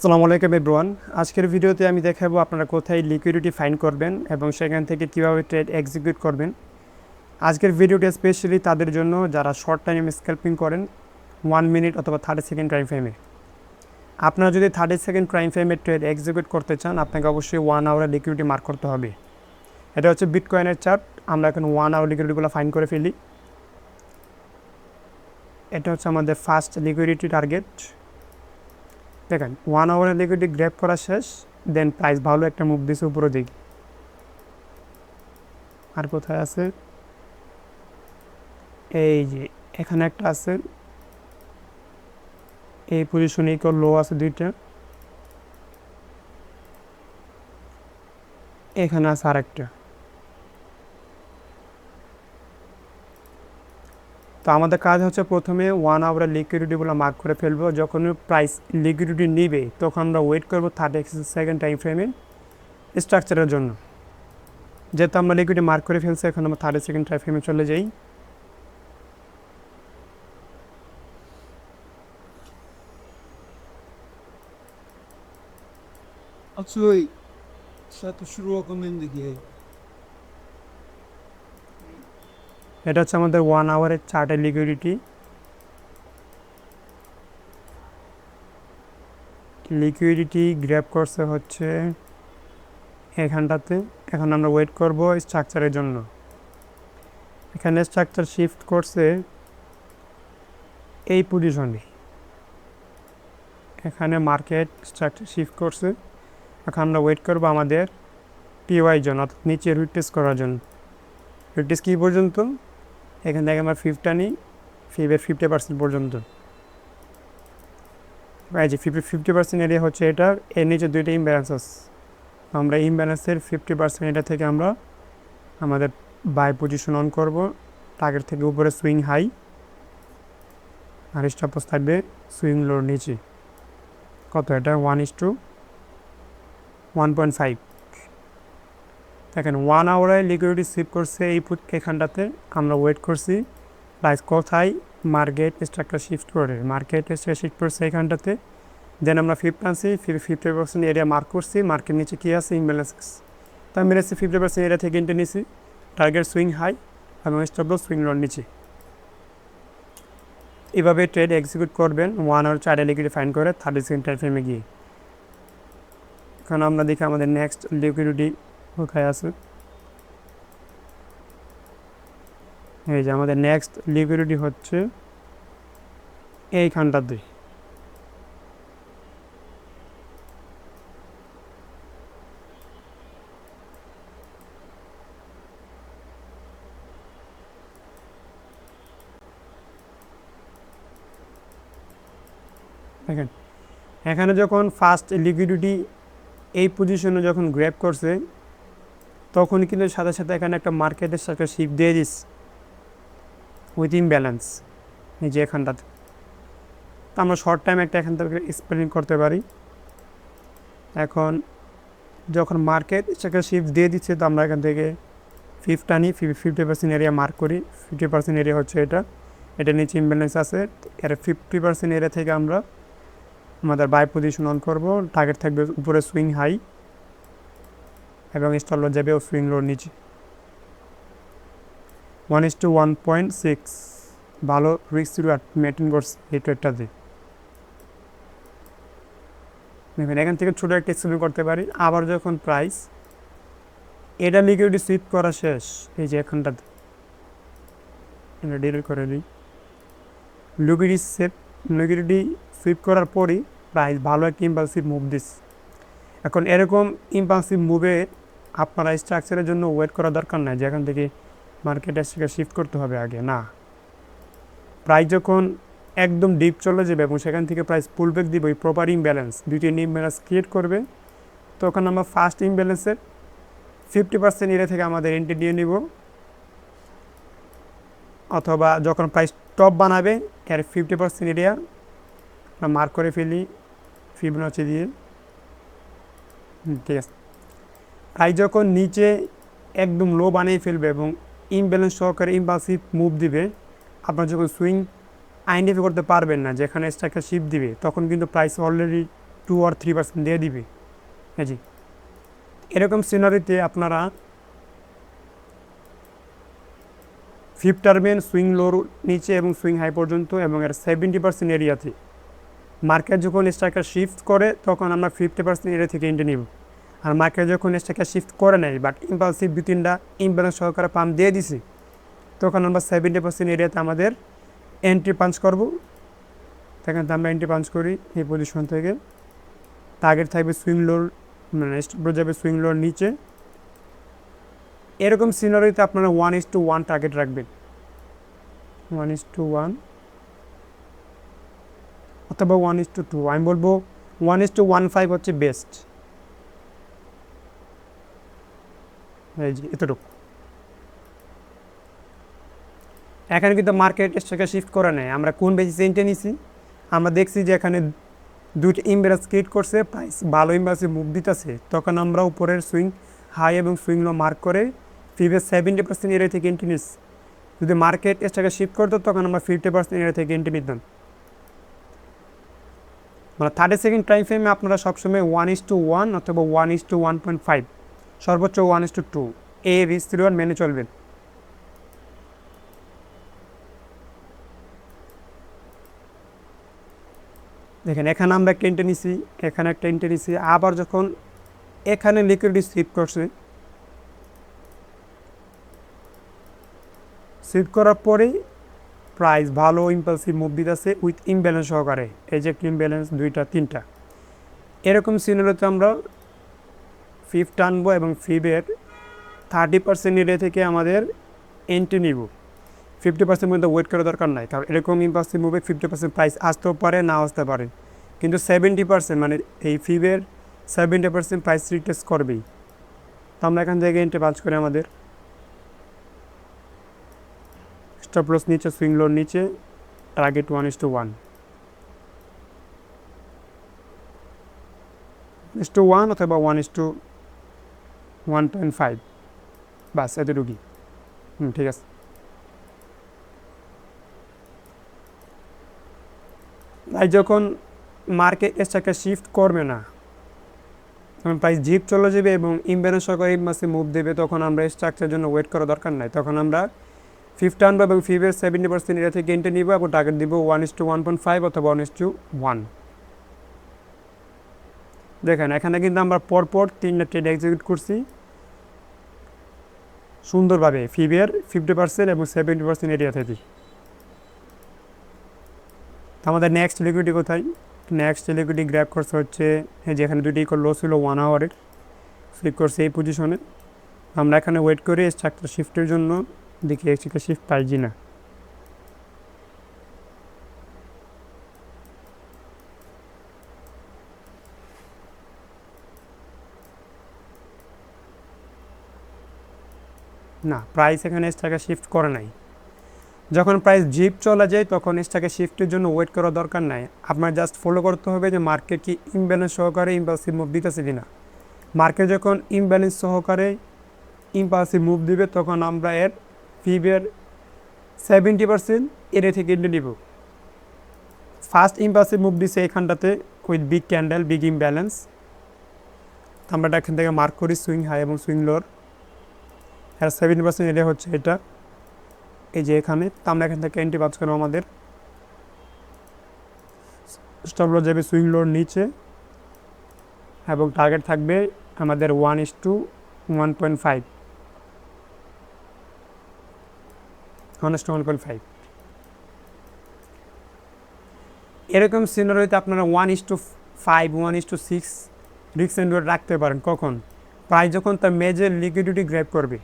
আসসালামু আলাইকুম এভরিওয়ান। আজকের ভিডিওতে আমি দেখাবো আপনারা কোথায় লিকুইডিটি ফাইন্ড করবেন এবং সেখান থেকে কীভাবে ট্রেড এক্সিকিউট করবেন। আজকের ভিডিওটি স্পেশালি তাদের জন্য যারা শর্ট টাইম স্ক্যাল্পিং করেন 1 মিনিট অথবা 30 সেকেন্ড টাইম ফ্রেমে। আপনারা যদি 30 সেকেন্ড টাইম ফ্রেমে ট্রেড এক্সিকিউট করতে চান আপনাকে অবশ্যই 1 আওয়ারের লিকুইডিটি মার্ক করতে হবে। এটা হচ্ছে বিটকয়েনের চার্ট। আমরা এখন 1 আওয়ার লিকুইডিটিগুলো ফাইন্ড করে ফেলি। এটা হচ্ছে আমাদের ফার্স্ট লিকুইডিটি টার্গেট। দেখেন 1 আওয়ারের লিকুইডিটি গ্র্যাব করা শেষ, দেন প্রাইস ভালো একটা মুভ দিয়েছে উপরের দিকে। আর কোথায় আছে? এই যে এখানে একটা আছে, এই পজিশনে লো আছে দুইটা, এখানে আছে আরেকটা। তো আমাদের কাজ হচ্ছে প্রথমে 1 আওয়ারের লিকুইডিটিগুলো মার্ক করে ফেলবো। যখন প্রাইস লিকুইডিটি নিবে তখন আমরা ওয়েট করবো 30 সেকেন্ড টাইম ফ্রেমে স্ট্রাকচারের জন্য। যেহেতু আমরা লিকুইডিটি মার্ক করে ফেলছি, এখন আমরা 30 সেকেন্ড টাইম ফ্রেমে চলে যাই। Açoi, certo শুরুকমেন্দি কি? এটা হচ্ছে আমাদের 1 আওয়ারের চার্টের লিকুইডিটি। লিকুইডিটি গ্র্যাব করছে হচ্ছে এখানটাতে। এখন আমরা ওয়েট করব স্ট্রাকচারের জন্য। এখানে স্ট্রাকচার শিফট করছে এই পজিশনে, এখানে মার্কেট স্ট্রাকচার শিফট করছে। এখন আমরা ওয়েট করব আমাদের পিওয়াই জন্য, অর্থাৎ নিচে রিটেস্ট করার জন্য। রিটেস্ট কী পর্যন্ত? এখান থেকে আমরা 50 নিই, 50% পর্যন্ত। এই যে 50% এরিয়া হচ্ছে এটা, এর নিচে দুইটা ইমব্যালেন্স আছে। আমরা ইমব্যালেন্সের 50% এটা থেকে আমরা আমাদের বাই পজিশন অন করব। টার্গেট থেকে উপরে সুইং হাই, আর স্টপ লস থাকবে সুইং লোর নিচে। কত এটা? 1:1.5। দেখেন 1 আওয়ারে লিকুইডিটি সিপ করছে এই এখানটাতে। আমরা ওয়েট করছি প্রাইস কোথায় মার্কেট স্ট্রাকচার শিফট করে, মার্কেট শিফট করছে এখানটাতে। দেন আমরা 50% এরিয়া মার্ক করছি। মার্কেট নিচে কী আছে? ইমব্যালেন্স। তাই মেরেছি 50% এরিয়া থেকে এন্ট্রি নিছি। টার্গেট সুইং হাই এবং স্টপ লস সুইং লোর নিচে। এভাবে ট্রেড এক্সিকিউট করবেন 1 আওয়ার চার্টে লিকুইডিটি ফাইন্ড করে 30 সেকেন্ড টাইম ফ্রেমে গিয়ে। এখন আমরা দেখি আমাদের নেক্সট লিকুইডিটি কোথায় আছে। এই যে আমাদের নেক্সট লিকুইডিটি হচ্ছে এইখানটাতে। দেখেন এখানে যখন ফার্স্ট লিকুইডিটি এই পজিশনে যখন গ্র্যাব করছে তখন কিন্তু সাথে সাথে এখানে একটা মার্কেটের সাথে শিফট দিয়ে দিস উইথ ইমব্যালেন্স। এই যে এখানটাতে তো আমরা শর্ট টাইম একটা এখান থেকে স্প্রেডিং করতে পারি। এখন যখন মার্কেট সেটা শিফট দিয়ে দিচ্ছে তো আমরা এখান থেকে 50 নিই, 50% এরিয়া মার্ক করি। 50% এরিয়া হচ্ছে এটা, এটা নিচে ইমব্যালেন্স আছে। এর 50% এরিয়া থেকে আমরা আমাদের বাই পজিশন অন করব। টার্গেট থাকবে উপরে সুইং হাই এবং স্টপ লস যাবে সুইং লোর নিচে। 1:1.6 ভালো রিস্ক রিওয়ার্ড মেনটেন করছে এই ট্রেডটাতে। দেখবেন এখান থেকে ছোটো একটা এক্সপ্লেন করতে পারি। আবার যখন প্রাইস এটা লিকুইডিটি সুইপ করা শেষ, এই যে এখানটাতে এটা ডিলিট করে দিই। লিকুইডিটি সুইপ করার পরই প্রাইস ভালো একটা ইম্পালসিভ মুভ দিস। এখন এরকম ইম্পালসিভ মুভে আপনারা স্ট্রাকচারের জন্য ওয়েট করা দরকার নাই যে এখান থেকে মার্কেট এসে শিফট করতে হবে আগে, না। প্রাইস যখন একদম ডিপ চলে যাবে এবং সেখান থেকে প্রাইস পুলব্যাক দিবে, ওই প্রপার ইমব্যালেন্স দুইটি ইমব্যালেন্স ক্রিয়েট করবে, তখন আমরা ফার্স্ট ইমব্যালেন্সের 50% এরিয়া থেকে আমাদের এন্ট্রি নিয়ে নিব। অথবা যখন প্রাইস টপ বানাবে এর 50% এরিয়া আমরা মার্ক করে ফেলি ফিবোনাচি দিয়ে। ঠিক আছে। প্রাইস যখন নিচে একদম লো বানিয়ে ফেলবে এবং ইমব্যালেন্স সহকারে ইম্পালসিভ মুভ দিবে, আপনার যখন সুইং আইডেন্টিফাই করতে পারবেন না যেখানে স্ট্রাকচার শিফট দিবে, তখন কিন্তু প্রাইস অলরেডি 2 or 3% দিয়ে দিবে। হ্যাঁ জি, এরকম সিনারিতে আপনারা ফিফথ টার্মেন সুইং লোর নিচে এবং সুইং হাই পর্যন্ত এবং এর 70% এরিয়াতে মার্কেট যখন স্ট্রাইকার শিফট করে তখন আমরা 50% এরিয়া থেকে এন্ট্রি নিব। আর মার্কেট যখন স্ট্রাইকার শিফট করে নেয় বাট ইম্পালসিভ 2-3টা ইমব্যালেন্স সহকারে পাম্প দিয়ে দিছি, তখন আমরা 70% এরিয়াতে আমাদের এন্ট্রি পাঞ্চ করব। সেখানে আমরা এন্ট্রি পাঞ্চ করি এই পজিশন থেকে। টার্গেট থাকবে সুইং লোর, মানে স্টপ যাবে সুইং লোর নিচে। এরকম সিনারিতে আপনারা 1:1 টার্গেট রাখবেন, 1:1 অথবা 1:2। আমি বলবো 1:15 হচ্ছে বেস্ট। এই যে এতটুকু। এখানে কিন্তু মার্কেট স্ট্রাইকার শিফট করে নেয়। আমরা কোন বেসিসে এন্ট্রি নিছি, আমরা দেখছি যে এখানে দুইটা ইমব্যালেন্স ক্রিয়েট করছে, প্রাইস ভালো ইমব্যালেন্সে মুভ দিতেছে, তখন আমরা উপরের সুইং হাই এবং সুইং লো মার্ক করে প্রিভিয়াস 70% এরিয়া থেকে এন্ট্রি নিচ্ছি। যদি মার্কেট স্ট্রাইকার শিফট করতো তখন আমরা 50% এরিয়া থেকে এন্ট্রি নিতাম। মানে 30 সেকেন্ড টাইম ফ্রেমে আপনারা সবসময় 1:1 অথবা 1:1.5, সর্বোচ্চ 1:2 এই রিস্ক রিওয়ার্ড মেনে চলবেন। দেখেন এখানে আমরা একটা এন্ট্রি নিছি, এখানে একটা এন্ট্রি নিছি, আবার যখন এখানে লিকুইডিটি শিফট করছে, শিফট করার পরেই প্রাইস ভালো ইম্পালসিভ মুভ দিতেছে উইথ ইমব্যালেন্স সহকারে। এই যে একটা ইমব্যালেন্স 2টা 3টা, এরকম সিনারিওতে আমরা ফিফ টানবো এবং ফিবের 30% এরিয়া থেকে আমাদের এন্ট্রি নিব। 50% মধ্যে ওয়েট করার দরকার নাই, কারণ এরকম ইম্পালসিভ মুভে 50% প্রাইস আসতেও পারে, না আসতে পারে, কিন্তু 70% মানে এই ফিবের 70% প্রাইস রিটেস্ট করবেই। তো আমরা এখান থেকে এন্ট্রি পাঁচ করে আমাদের স্টপ লস নিচে, সুইং লোর নিচে, টার্গেট 1:1, 1:1 অথবা 1:1.5, বাস এতটুকুই। ঠিক আছে। তাই যখন মার্কেট স্ট্রাইকার শিফট করবে না, তখন প্রাইস জিপ চলে যাবে এবং ইমব্যালেন্স সহকারে মাসে মুভ দেবে, তখন আমরা স্ট্রাকচারের জন্য ওয়েট করার দরকার নাই। তখন আমরা ফিফথ টার্ন এবং ফিবের 70% এরিয়া থেকে এন্ট্রি নিব এবং টার্গেট দিব 1:1.5 অথবা 1:1। দেখেন এখানে কিন্তু আমরা পরপর 3টা ট্রেড এক্সিকিউট করছি সুন্দরভাবে ফিবের 50% এবং 70% এরিয়া থেকে। আমাদের নেক্সট লিকুইডিটি কোথায়? নেক্সট লিকুইডিটি গ্র্যাব করছে হচ্ছে যেখানে দুটি ইকুয়াল লো ছিল 1 আওয়ারের, স্লিপ করছে এই পজিশনে। আমরা এখানে ওয়েট করি স্ট্রাকচার শিফটের জন্য, দেখি স্ট্রাকচার শিফট পাইছি না। না, প্রাইস এখানে স্ট্রাকচার শিফট করে নাই। যখন প্রাইস জিপ চলে যায় তখন স্ট্রাকচার শিফটের জন্য ওয়েট করার দরকার নাই। আপনার জাস্ট ফলো করতে হবে যে মার্কেট কি ইমব্যালেন্স সহকারে ইম্পালসিভ মুভ দিতেছে কিনা। মার্কেট যখন ইমব্যালেন্স সহকারে ইম্পালসিভ মুভ দিবে তখন আমরা এর ফিবের 70% এরিয়া থেকে এন্ট্রি নিব। ফার্স্ট ইম্পালসিভ মুভ দিছে এখানটাতে with big candle, big imbalance. আমরা এখান থেকে মার্ক করি সুইং হাই এবং সুইং লোর। এর 70% এরিয়া হচ্ছে এটা, এই যে এখানে। তো আমরা এখান থেকে এন্ট্রি পাঁচ করবো। আমাদের স্টপ লস যাবে সুইং লোর নিচে এবং টার্গেট থাকবে আমাদের 1:1.5, 1:1.5। এরকম সিনারিওতে আপনারা 1:5, 1:6 রিস্ক এন্ড রিওয়ার্ড রাখতে পারেন। কখন? প্রাইস যখন তার মেজর লিকুইডিটি গ্র্যাব করবে।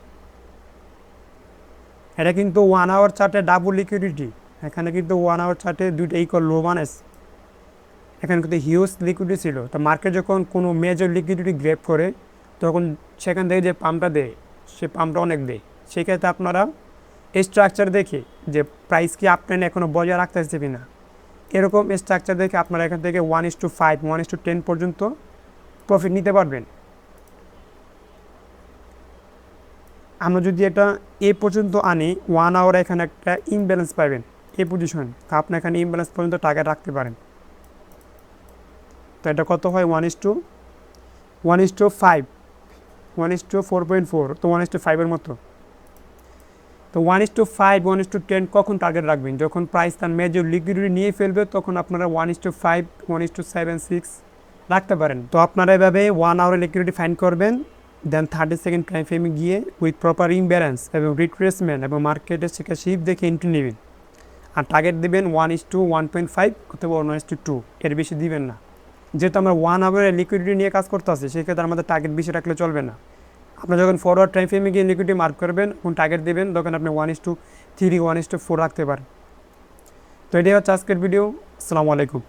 এটা কিন্তু 1 আওয়ার চার্টে ডাবল লিকুইডিটি। এখানে কিন্তু 1 আওয়ার চার্টে দুইটা ইকুয়াল লো বানাইছে। এখানে কিন্তু হিউজ লিকুইডিটি ছিল। তো মার্কেট যখন কোনো মেজর লিকুইডিটি গ্র্যাব করে তখন সেখান থেকে যে পাম্পটা দেয় সে পাম্পটা অনেক দেয়। সেক্ষেত্রে আপনারা স্ট্রাকচার দেখে যে প্রাইস কি আপনার এখনও বজায় রাখতে আসছে কিনা, এরকম স্ট্রাকচার দেখে আপনারা এখান থেকে 1:5, 1:10 পর্যন্ত প্রফিট নিতে পারবেন। আমরা যদি এটা এ পর্যন্ত আনি 1 আওয়ার, এখানে একটা ইমব্যালেন্স পাবেন এই পজিশন। তা আপনি এখানে ইমব্যালেন্স পর্যন্ত টাকা রাখতে পারেন। তো এটা কত হয় 1:5 1:4.4, তো 1:5 মতো। তো 1:5 1:10 কখন টার্গেট রাখবেন? যখন প্রাইস তার মেজর লিকুইডিটি নিয়ে ফেলবে তখন আপনারা 1:5 1:7.6 রাখতে পারেন। তো আপনারা এভাবে 1 আওয়ারে লিকুইডিটি ফাইন্ড করবেন, দেন 30 সেকেন্ড টাইম ফ্রেমে গিয়ে উইথ প্রপার ইমব্যালেন্স এবং রিট্রেসমেন্ট এবং মার্কেটের সেখানে শিফট দেখে এন্ট্রি নেবেন। আর টার্গেট দেবেন 1:1.5 অথবা 1:2, এর বেশি দিবেন না। যেহেতু আমরা 1 আওয়ারে লিকুইডিটি নিয়ে কাজ করতে আসছি, সেক্ষেত্রে আমাদের টার্গেট বেশি রাখলে চলবে না। আপনার যখন ফরওয়ার্ড টাইম ফ্রেমে গিয়ে লিকুইডিটি মার্ক করবেন এবং টার্গেট দেবেন, তখন আপনি 1:3 1:4 রাখতে পারেন। তো এটাই হচ্ছে আজকের ভিডিও। আসসালামু আলাইকুম।